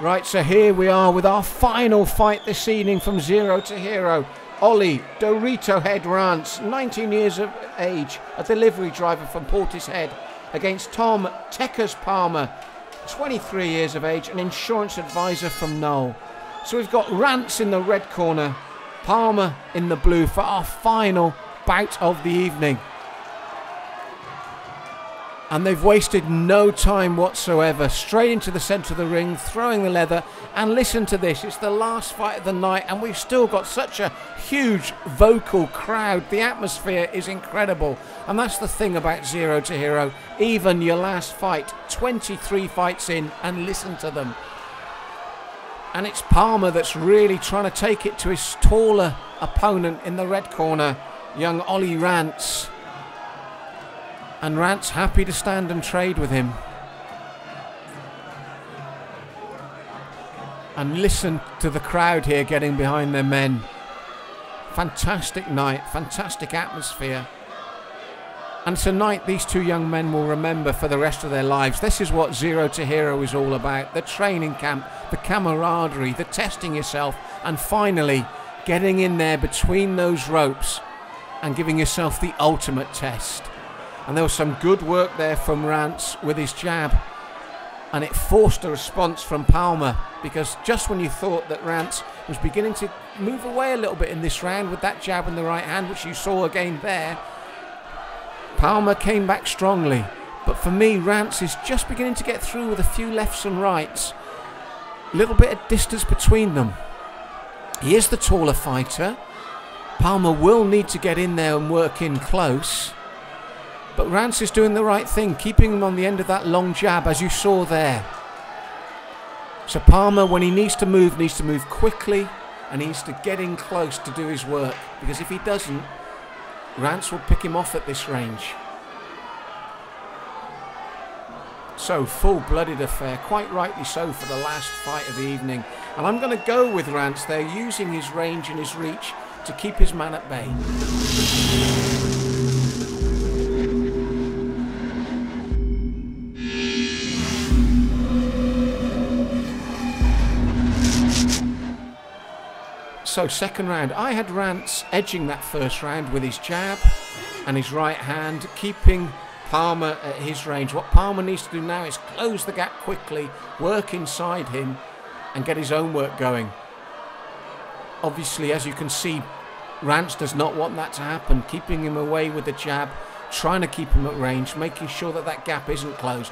Right, so here we are with our final fight this evening from Zero to Hero. Ollie Dorito Head Rance, 19 years of age, a delivery driver from Portishead, against Tom Teckers Palmer, 23 years of age, an insurance advisor from Knoll. So we've got Rance in the red corner, Palmer in the blue for our final bout of the evening. And they've wasted no time whatsoever. Straight into the centre of the ring, throwing the leather. And listen to this, it's the last fight of the night and we've still got such a huge vocal crowd. The atmosphere is incredible. And that's the thing about Zero to Hero. Even your last fight, 23 fights in, and listen to them. And it's Palmer that's really trying to take it to his taller opponent in the red corner, young Ollie Rance. And Rance happy to stand and trade with him. And listen to the crowd here getting behind their men. Fantastic night, fantastic atmosphere. And tonight these two young men will remember for the rest of their lives. This is what Zero to Hero is all about. The training camp, the camaraderie, the testing yourself, and finally getting in there between those ropes and giving yourself the ultimate test. And there was some good work there from Rance with his jab. And it forced a response from Palmer, because just when you thought that Rance was beginning to move away a little bit in this round with that jab in the right hand, which you saw again there, Palmer came back strongly. But for me, Rance is just beginning to get through with a few lefts and rights. A little bit of distance between them. He is the taller fighter. Palmer will need to get in there and work in close. But Rance is doing the right thing, keeping him on the end of that long jab, as you saw there. So Palmer, when he needs to move quickly, and he needs to get in close to do his work. Because if he doesn't, Rance will pick him off at this range. So, full-blooded affair, quite rightly so for the last fight of the evening. And I'm going to go with Rance there, using his range and his reach to keep his man at bay. So second round, I had Rance edging that first round with his jab and his right hand, keeping Palmer at his range. What Palmer needs to do now is close the gap quickly, work inside him and get his own work going. Obviously, as you can see, Rance does not want that to happen, keeping him away with the jab, trying to keep him at range, making sure that that gap isn't closed.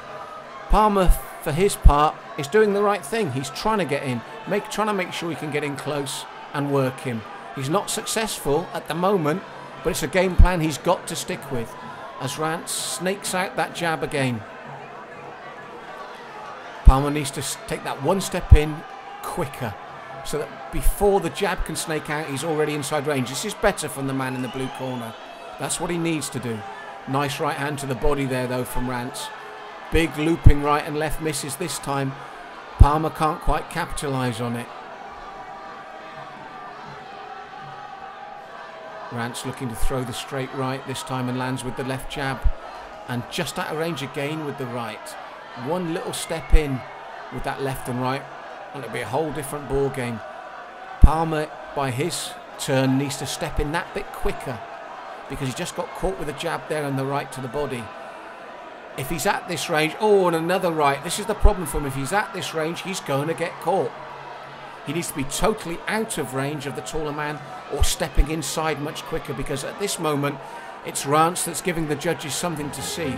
Palmer, for his part, is doing the right thing. He's trying to get in, trying to make sure he can get in close and work him. He's not successful at the moment, but it's a game plan he's got to stick with as Rance snakes out that jab again. Palmer needs to take that one step in quicker so that before the jab can snake out, he's already inside range. This is better from the man in the blue corner. That's what he needs to do. Nice right hand to the body there though from Rance. Big looping right and left misses this time. Palmer can't quite capitalise on it. Rance looking to throw the straight right this time and lands with the left jab. And just out of range again with the right. One little step in with that left and right, and it'll be a whole different ball game. Palmer, by his turn, needs to step in that bit quicker because he just got caught with a jab there and the right to the body. If he's at this range, oh, and another right. This is the problem for him. If he's at this range, he's going to get caught. He needs to be totally out of range of the taller man or stepping inside much quicker, because at this moment it's Rance that's giving the judges something to see.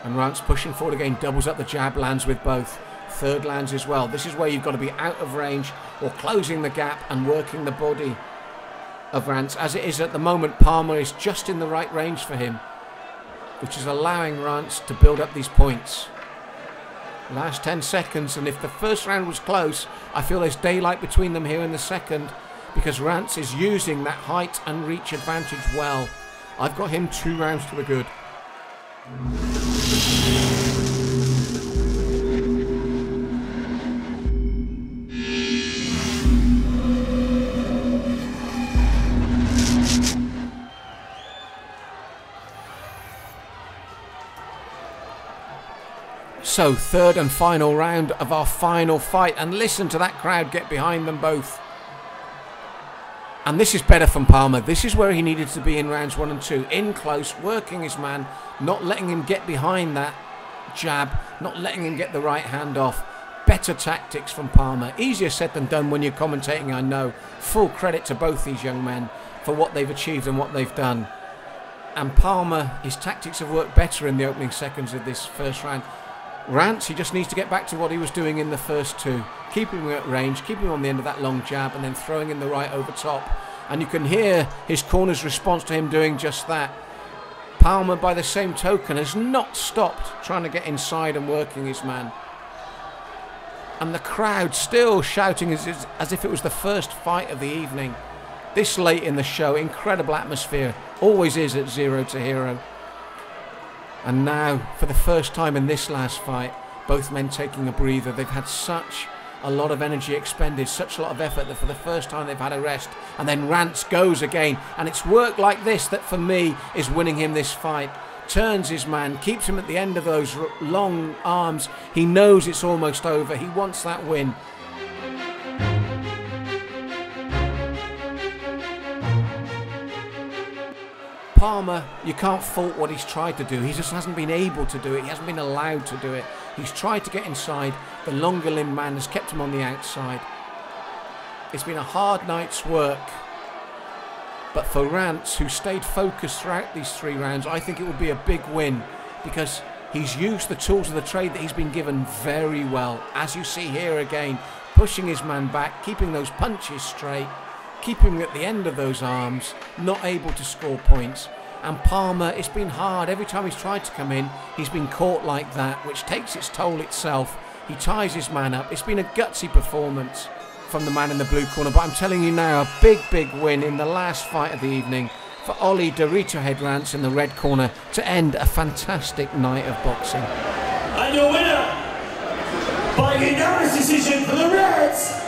And Rance pushing forward again, doubles up the jab, lands with both. Third lands as well. This is where you've got to be out of range or closing the gap and working the body of Rance. As it is at the moment, Palmer is just in the right range for him, which is allowing Rance to build up these points. Last 10 seconds, and if the first round was close, I feel there's daylight between them here in the second, because Rance is using that height and reach advantage well. I've got him 2 rounds to the good. So, third and final round of our final fight, and listen to that crowd get behind them both. And this is better from Palmer. This is where he needed to be in rounds 1 and 2. In close, working his man, not letting him get behind that jab, not letting him get the right hand off. Better tactics from Palmer. Easier said than done when you're commentating, I know. Full credit to both these young men for what they've achieved and what they've done. And Palmer, his tactics have worked better in the opening seconds of this first round. Rance, he just needs to get back to what he was doing in the first two. Keeping him at range, keeping him on the end of that long jab, and then throwing in the right over top. And you can hear his corner's response to him doing just that. Palmer, by the same token, has not stopped trying to get inside and working his man. And the crowd still shouting as if it was the first fight of the evening. This late in the show, incredible atmosphere. Always is at 0 to hero. And now, for the first time in this last fight, both men taking a breather. They've had such a lot of energy expended, such a lot of effort, that for the first time they've had a rest. And then Rance goes again. And it's work like this that, for me, is winning him this fight. Turns his man, keeps him at the end of those long arms. He knows it's almost over. He wants that win. Palmer, you can't fault what he's tried to do. He just hasn't been able to do it. He hasn't been allowed to do it. He's tried to get inside. The longer limb man has kept him on the outside. It's been a hard night's work. But for Rance, who stayed focused throughout these 3 rounds, I think it would be a big win, because he's used the tools of the trade that he's been given very well. As you see here again, pushing his man back, keeping those punches straight, keeping him at the end of those arms, not able to score points. And Palmer, it's been hard. Every time he's tried to come in, he's been caught like that, which takes its toll itself. He ties his man up. It's been a gutsy performance from the man in the blue corner. But I'm telling you now, a big, big win in the last fight of the evening for Ollie Dorito Head Rance in the red corner to end a fantastic night of boxing. And your winner, by unanimous decision for the Reds,